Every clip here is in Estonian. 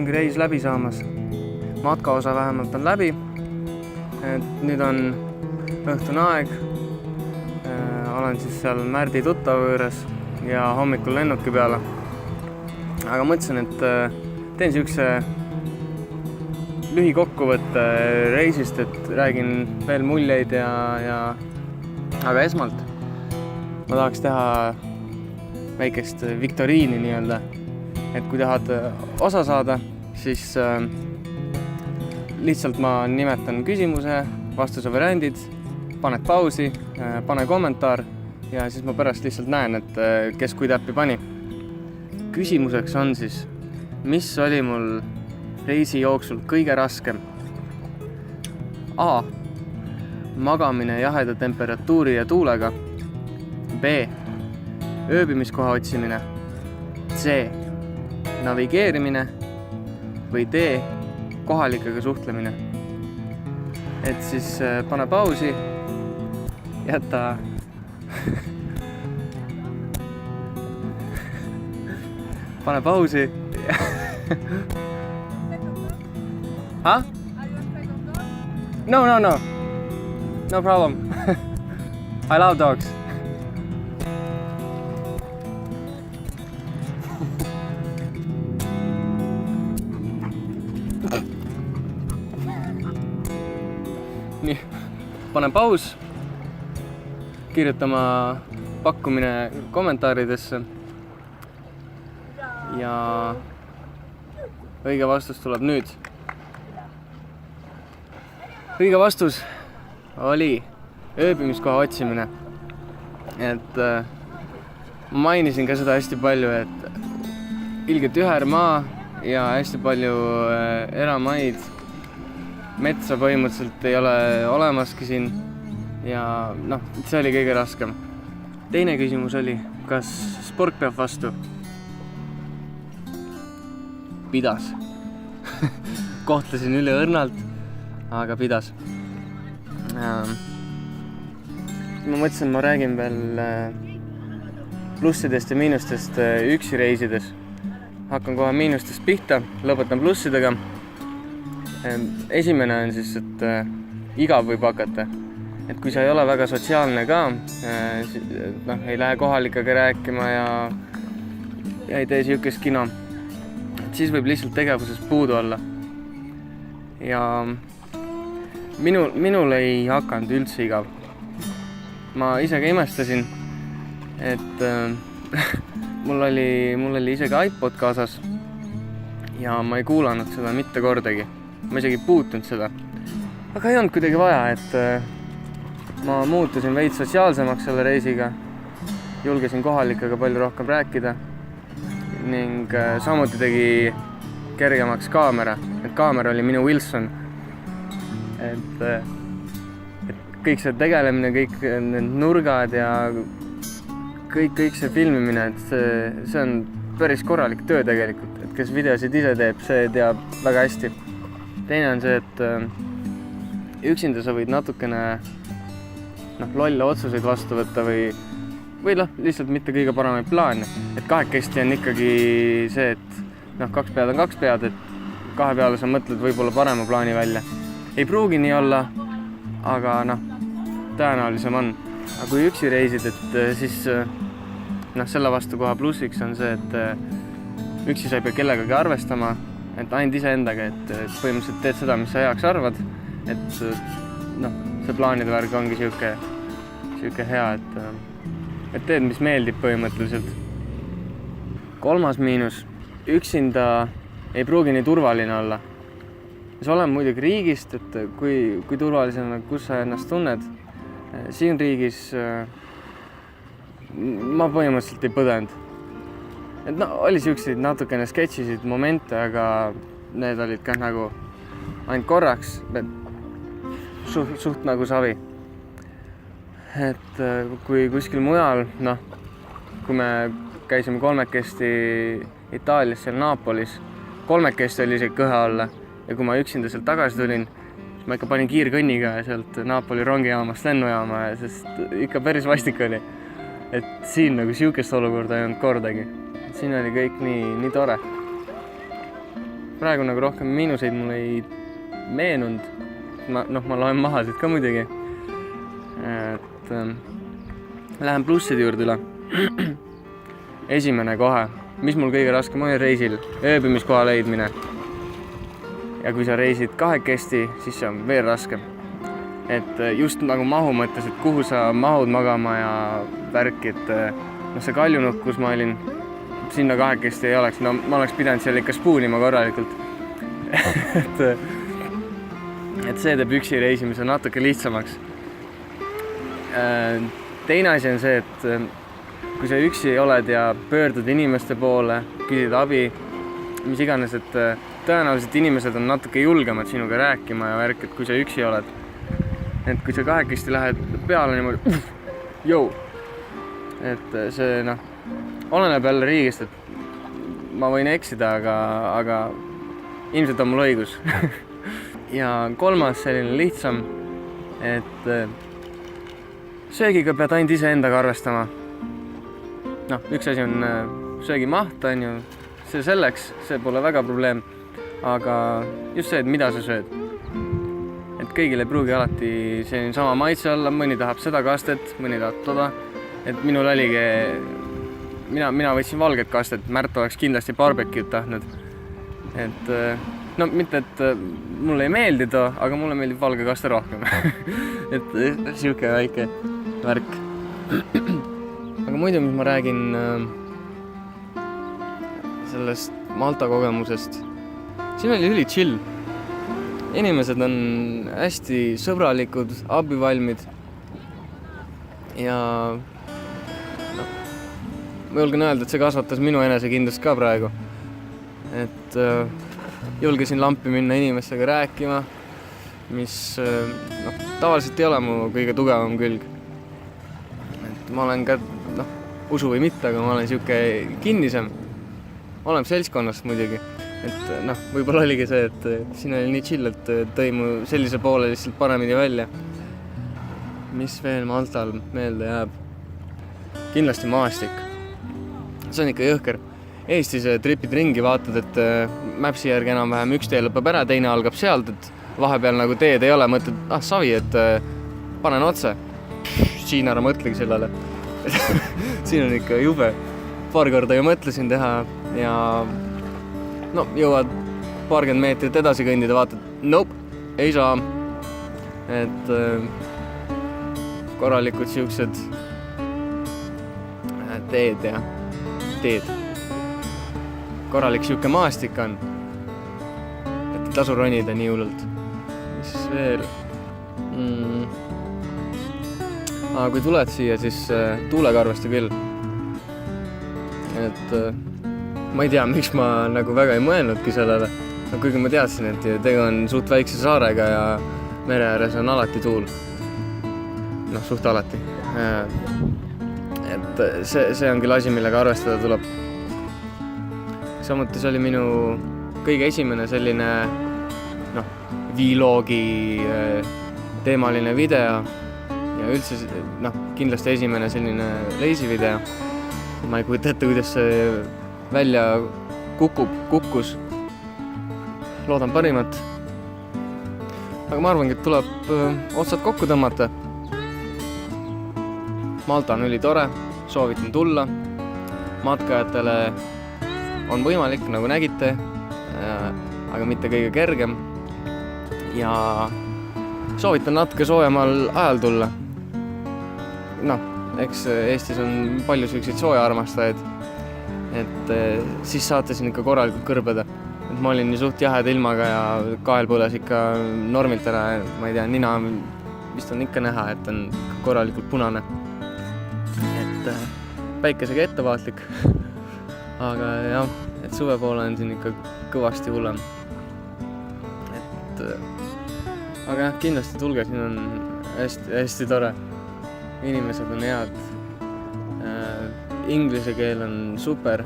ongi reis läbi saamas. Matkaosa vähemalt on läbi. Nüüd on õhtune aeg. Olen siis seal Märdi tuttava juures ja hommikul lennuki peale. Aga mõtlesin, et teen siukse lühikokkuvõtte reisist, et räägin veel muljeid aga esmalt ma tahaks teha väikest viktoriini nii-öelda, et kui tahad osa saada, siis lihtsalt ma nimetan küsimuse, vastuse variandid, paned pausi, pane kommentaar ja siis ma pärast lihtsalt näen, et kes kui täppi pani. Küsimuseks on siis, mis oli mul reisi jooksul kõige raskem? A. Magamine jaheda temperatuuri ja tuulega. B. Ööbimiskoha otsimine. C. Navigeerimine. Või D. Kohalikega suhtlemine. Et siis pane pausi, jäta pane pausi. Huh? No. No problem. I love dogs. Nii, panen paus. Kirjutama pakkumine kommentaaridesse. Ja õige vastus tuleb nüüd. Õige vastus oli ööbimiskoha otsimine. Et mainisin ka seda hästi palju, et ilgelt ühermaa ja hästi palju eramaid. Metsa põhimõtteliselt ei ole olemaski siin ja see oli kõige raskem. Teine küsimus oli, kas sport peab vastu? Pidas. Kohtlesin üle õrnalt, aga pidas. Ma mõtlesin, ma räägin veel plussidest ja miinustest üksi reisides. Hakkan kohe miinustest pihta, lõpetan plussidega. Esimene on siis, et igav võib hakata. Et kui sa ei ole väga sotsiaalne ka, ei lähe kohalikega rääkima ja ei tee siukest kino, siis võib lihtsalt tegevuses puudu olla. Ja minul ei hakanud üldse igav. Ma ise ka imestasin, et mul oli isegi iPod kaasas ja ma ei kuulanud seda mitte kordagi. Ma isegi puutunud seda. Aga ei olnud kuidagi vaja, et ma muutusin veits sotsiaalsemaks selle reisiga. Julgesin kohalikega palju rohkem rääkida ning samuti tegi kergemaks kaamera. Et kaamera oli minu Wilson. Et kõik see tegelemine, kõik need nurgad ja kõik see filmimine, et see on päris korralik töö tegelikult. Et kes videosid ise teeb, see teab väga hästi. Teine on see, et üksinda sa võid natukene lolle otsuseid vastu võtta või lihtsalt mitte kõige paremaid plaane. Et kahekesti on ikkagi see, et kaks pead on kaks pead, et kahe peale sa mõtled võib-olla parema plaani välja. Ei pruugi nii olla, aga tõenäolisem on. Aga kui üksi reisid, et siis selle vastu koha plussiks on see, et üksi sa ei pea kellegagi arvestama, et ainult iseendaga, et põhimõtteliselt teed seda, mis sa heaks arvad, et see plaanide värg ongi siuke hea, et teed, mis meeldib põhimõtteliselt. Kolmas miinus, üksinda ei pruugi nii turvaline olla. See olen muidugi riigist, et kui turvalisena, kus sa ennast tunned. Siin riigis ma põhimõtteliselt ei põdenud. Et oli siukseid natukene sketšisid momente, aga need olid ka nagu ainult korraks, suht nagu savi. Et kui kuskil mujal, kui me käisime kolmekesti Itaalias seal Naapolis, kolmekesti oli isegi kõhe olla ja kui ma üksinda sealt tagasi tulin, siis ma ikka panin kiirkõnniga sealt Naapoli rongijaamast lennujaama, sest ikka päris vastik oli. Et siin nagu siukest olukorda ei olnud kordagi. Siin oli kõik nii tore. praegu nagu rohkem miinuseid mul ei meenunud. Ma loen mahasid ka muidugi. Et lähen plusside juurde üle. Esimene kohe, mis mul kõige raskem oli reisil, ööbimiskoha leidmine. Ja kui sa reisid kahekesti, siis see on veel raskem. Et just nagu mahu mõttes, et kuhu sa mahud magama ja värk, et see Kaljunukk, kus ma olin, sinna kahekesti ei oleks. No ma oleks pidanud seal ikka spuunima korralikult. et see teeb üksi reisimise natuke lihtsamaks. Teine asi on see, et kui sa üksi oled ja pöördud inimeste poole, küsid abi, mis iganes, et tõenäoliselt inimesed on natuke julgemad sinuga rääkima ja värk, et kui sa üksi oled. Et kui sa kahekesti lähed peale niimoodi, jõu. Et see, oleneb jälle riigist, et ma võin eksida, aga ilmselt on mul õigus. Ja kolmas selline lihtsam, et söögiga pead ainult iseendaga arvestama. Üks asi on söögimaht, on ju, see selleks, see pole väga probleem, aga just see, et mida sa sööd. Et kõigil ei pruugi alati selline sama maitse olla, mõni tahab seda kastet, mõni tahab toda. Et minul oligi, mina võtsin valget kastet, Märt oleks kindlasti barbecue'd tahtnud. Et mitte, et mulle ei meeldi too, aga mulle meeldib valge kaste rohkem. Et siuke väike värk. Aga muidu, mis ma räägin sellest Malta kogemusest, siin oli üli chill. Inimesed on hästi sõbralikud, abivalmid ja ma julgen öelda, et see kasvatas minu enesekindlust ka praegu. Et julgesin lampi minna inimestega rääkima, mis tavaliselt ei ole mu kõige tugevam külg. Et ma olen ka, usu või mitte, aga ma olen siuke kinnisem. Olen seltskonnast muidugi. Et võib-olla oligi see, et siin oli nii chill, et tõi mu sellise poole lihtsalt paremini välja. Mis veel Maltal meelde jääb? Kindlasti maastik. See on ikka jõhker. Eestis tripid ringi, vaatad, et Mapsi järgi enam-vähem üks tee lõpeb ära, teine algab sealt, et vahepeal nagu teed ei ole, mõtled, savi, et panen otse. Siin ära mõtlegi sellele. Siin on ikka jube. Paar korda ju mõtlesin teha ja jõuad paarkümmend meetrit edasi kõndida, vaatad, ei saa. Et korralikud siuksed teed ja teed. Korralik siuke maastik on, et ei tasu ronida nii hullult. Mis veel? Aga kui tuled siia, siis tuulega arvesta küll. Et ma ei tea, miks ma nagu väga ei mõelnudki sellele. Kuigi ma teadsin, et tegu on suht väikse saarega ja mere ääres on alati tuul. Suht alati. Et see on küll asi, millega arvestada tuleb. Samuti see oli minu kõige esimene selline vloogi teemaline video ja üldse kindlasti esimene selline reisivideo. Ma ei kujuta ette, kuidas see välja kukkus. Loodan parimat. Aga ma arvangi, et tuleb otsad kokku tõmmata. Malta on ülitore, soovitan tulla. Matkajatele on võimalik, nagu nägite, aga mitte kõige kergem. Ja soovitan natuke soojamal ajal tulla. Eks Eestis on palju selliseid soojaarmastajaid. Et siis saate siin ikka korralikult kõrbeda. Et ma olin nii suht jaheda ilmaga ja kael põles ikka normilt ära. Ma ei tea, nina vist on ikka näha, et on korralikult punane. Et päikesega ettevaatlik. Aga jah, et suve poole on siin ikka kõvasti hullem. Aga jah, kindlasti tulge, siin on hästi tore. Inimesed on head. Inglise keel on super.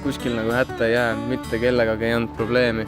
Kuskil nagu hätta ei jää, mitte kellegagi ei olnud probleemi.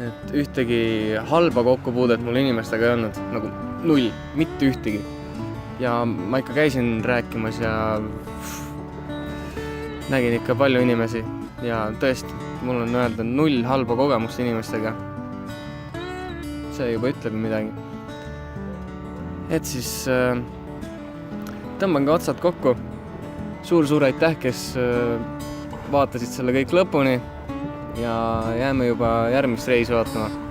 Et ühtegi halba kokkupuudet mul inimestega ei olnud, nagu null, mitte ühtegi. Ja ma ikka käisin rääkimas ja nägin ikka palju inimesi ja tõesti, mul on öelda 0 halba kogemust inimestega. See juba ütleb midagi. Et siis tõmban ka otsad kokku. Suur aitäh, kes vaatasid selle kõik lõpuni ja jääme juba järgmist reisi vaatama.